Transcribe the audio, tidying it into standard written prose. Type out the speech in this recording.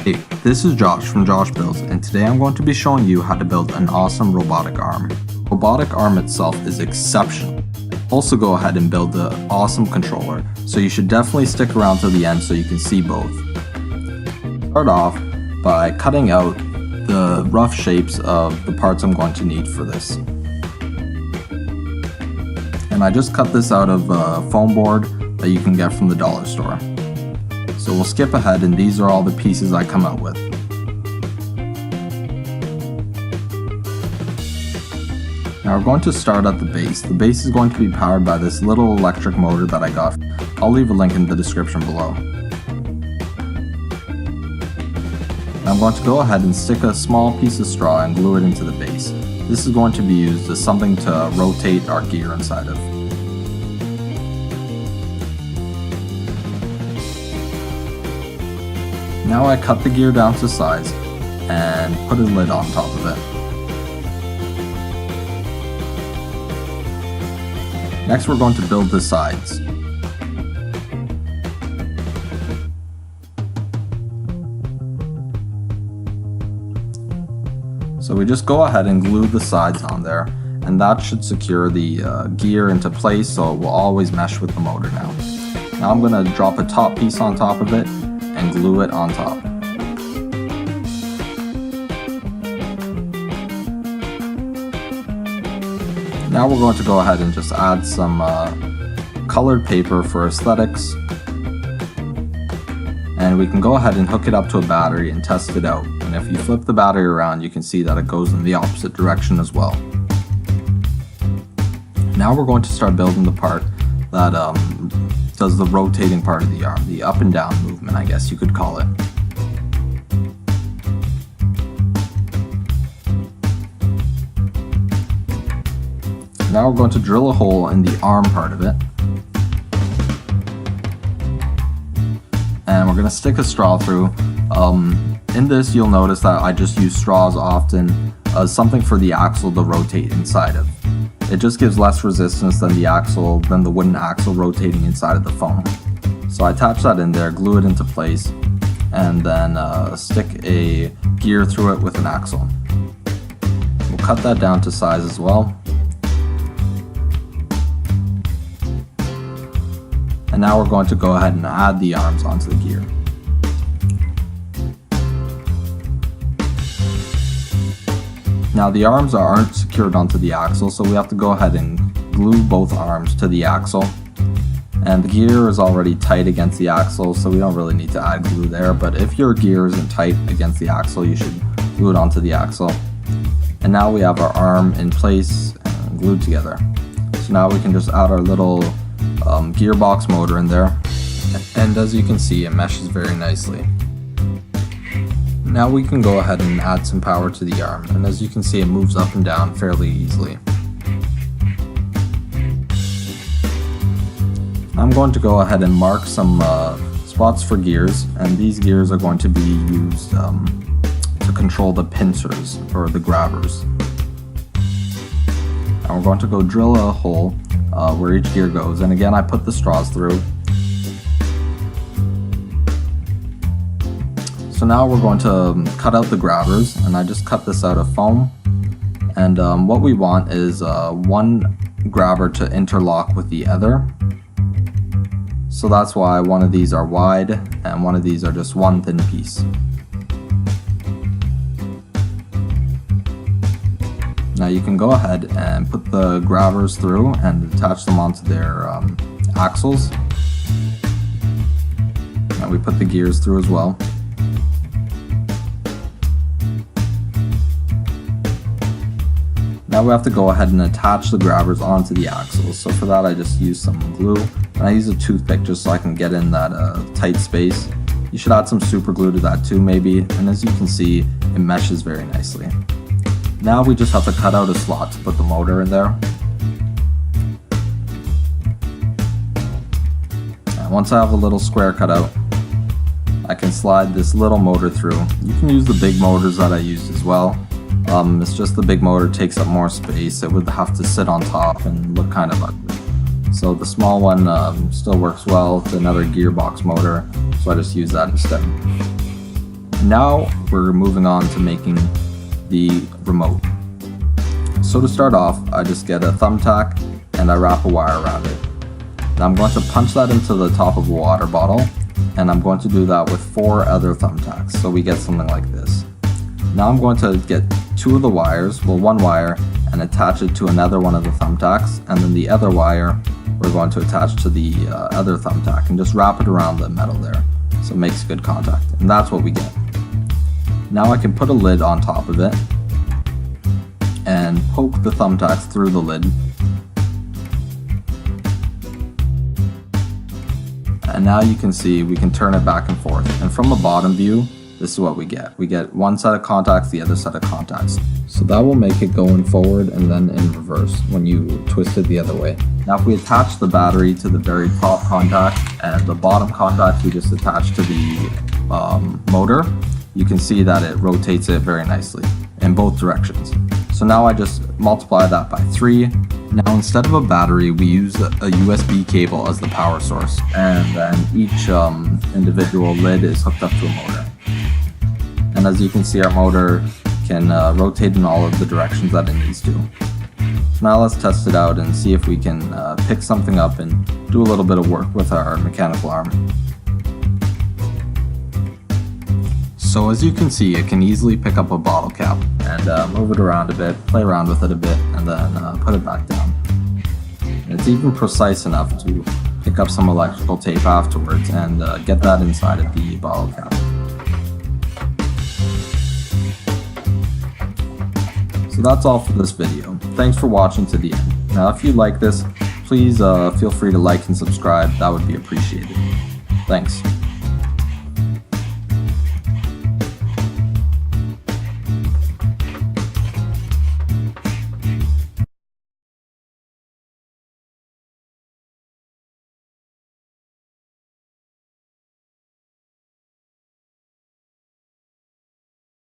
Hey, this is Josh from Josh Builds, and today I'm going to be showing you how to build an awesome robotic arm. Robotic arm itself is exceptional. Also go ahead and build the awesome controller, so you should definitely stick around to the end so you can see both. Start off by cutting out the rough shapes of the parts I'm going to need for this. And I just cut this out of a foam board that you can get from the dollar store. So we'll skip ahead, and these are all the pieces I come out with. Now we're going to start at the base. The base is going to be powered by this little electric motor that I got. I'll leave a link in the description below. Now I'm going to go ahead and stick a small piece of straw and glue it into the base. This is going to be used as something to rotate our gear inside of. Now I cut the gear down to size and put a lid on top of it. Next we're going to build the sides. So we just go ahead and glue the sides on there, and that should secure the gear into place so it will always mesh with the motor now. Now I'm going to drop a top piece on top of it and glue it on top. Now we're going to go ahead and just add some colored paper for aesthetics, and we can go ahead and hook it up to a battery and test it out. And if you flip the battery around, you can see that it goes in the opposite direction as well. Now we're going to start building the part that does the rotating part of the arm, the up and down movement, I guess you could call it. Now we're going to drill a hole in the arm part of it. And we're going to stick a straw through. In this you'll notice that I just use straws often as something for the axle to rotate inside of. It just gives less resistance than the wooden axle rotating inside of the foam. So I attach that in there, glue it into place, and then stick a gear through it with an axle. We'll cut that down to size as well. And now we're going to go ahead and add the arms onto the gear. Now the arms aren't secured onto the axle, so we have to go ahead and glue both arms to the axle. And the gear is already tight against the axle, so we don't really need to add glue there, but if your gear isn't tight against the axle, you should glue it onto the axle. And now we have our arm in place and glued together. So now we can just add our little gearbox motor in there, and as you can see, it meshes very nicely. Now we can go ahead and add some power to the arm, and as you can see, it moves up and down fairly easily. I'm going to go ahead and mark some spots for gears, and these gears are going to be used to control the pincers or the grabbers. And we're going to go drill a hole where each gear goes, and again I put the straws through. So now we're going to cut out the grabbers, and I just cut this out of foam. And what we want is one grabber to interlock with the other. So that's why one of these are wide and one of these are just one thin piece. Now you can go ahead and put the grabbers through and attach them onto their axles. And we put the gears through as well. Now we have to go ahead and attach the grabbers onto the axles. So for that I just use some glue, and I use a toothpick just so I can get in that tight space. You should add some super glue to that too maybe, and as you can see, it meshes very nicely. Now we just have to cut out a slot to put the motor in there. And once I have a little square cut out, I can slide this little motor through. You can use the big motors that I used as well. It's just the big motor takes up more space. It would have to sit on top and look kind of ugly. So the small one still works well. It's another gearbox motor, so I just use that instead. Now we're moving on to making the remote. So to start off, I just get a thumbtack and I wrap a wire around it. Now I'm going to punch that into the top of a water bottle, and I'm going to do that with 4 other thumbtacks, so we get something like this. Now I'm going to get 2 of the wires, well 1 wire, and attach it to another one of the thumbtacks, and then the other wire we're going to attach to the other thumbtack and just wrap it around the metal there so it makes good contact, and that's what we get. Now I can put a lid on top of it and poke the thumbtacks through the lid, and now you can see we can turn it back and forth, and from a bottom view this is what we get. We get one set of contacts, the other set of contacts. So that will make it going forward and then in reverse when you twist it the other way. Now if we attach the battery to the very top contact and the bottom contact we just attach to the motor, you can see that it rotates it very nicely in both directions. So now I just multiply that by 3. Now instead of a battery, we use a USB cable as the power source, and then each individual lid is hooked up to a motor. And as you can see, our motor can rotate in all of the directions that it needs to. So now let's test it out and see if we can pick something up and do a little bit of work with our mechanical arm. So as you can see, it can easily pick up a bottle cap and move it around a bit, play around with it a bit, and then put it back down. And it's even precise enough to pick up some electrical tape afterwards and get that inside of the bottle cap. So that's all for this video. Thanks for watching to the end. Now if you like this, please feel free to like and subscribe. That would be appreciated. Thanks.